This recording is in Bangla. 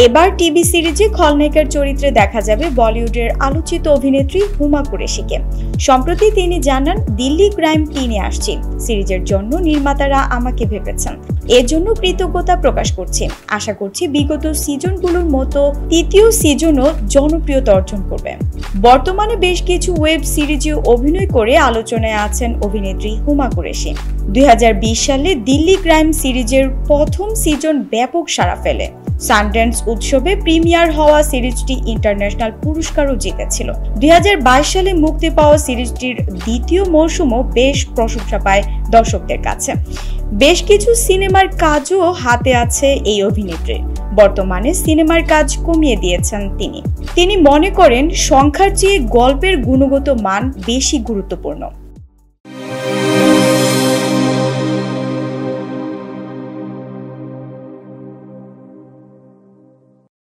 এবার টিভি সিরিজে খলনায়িকার চরিত্রে দেখা যাবে বলিউডের আলোচিত অভিনেত্রী হুমা কুরেশিকে। সম্প্রতি তিনি জানান, দিল্লি ক্রাইম 3-এ আসছি। সিরিজের জন্য নির্মাতারা আমাকে ভেবেছেন, এর জন্য কৃতজ্ঞতা প্রকাশ করছি। আশা করছি বিগত সিজনগুলোর মতো তৃতীয় সিজনও জনপ্রিয়তা অর্জন করবে। বর্তমানে বেশ কিছু ওয়েব সিরিজে অভিনয় করে আলোচনায় আছেন অভিনেত্রী হুমা কুরেশি। 2020 সালে দিল্লি ক্রাইম সিরিজের প্রথম সিজন ব্যাপক সাড়া ফেলে। সানড্যান্স উৎসবে প্রিমিয়ার হওয়া সিরিজটি ইন্টারন্যাশনাল পুরস্কারও জিতেছিল। 2022 সালে মুক্তি পাওয়া সিরিজটির দ্বিতীয় মৌসুমও বেশ প্রশংসা পায় দর্শকদের কাছে। বেশ কিছু সিনেমার কাজও হাতে আছে এই অভিনেত্রীর। বর্তমানে সিনেমার কাজ কমিয়ে দিয়েছেন তিনি মনে করেন সংখ্যার চেয়ে গল্পের গুণগত মান বেশি গুরুত্বপূর্ণ।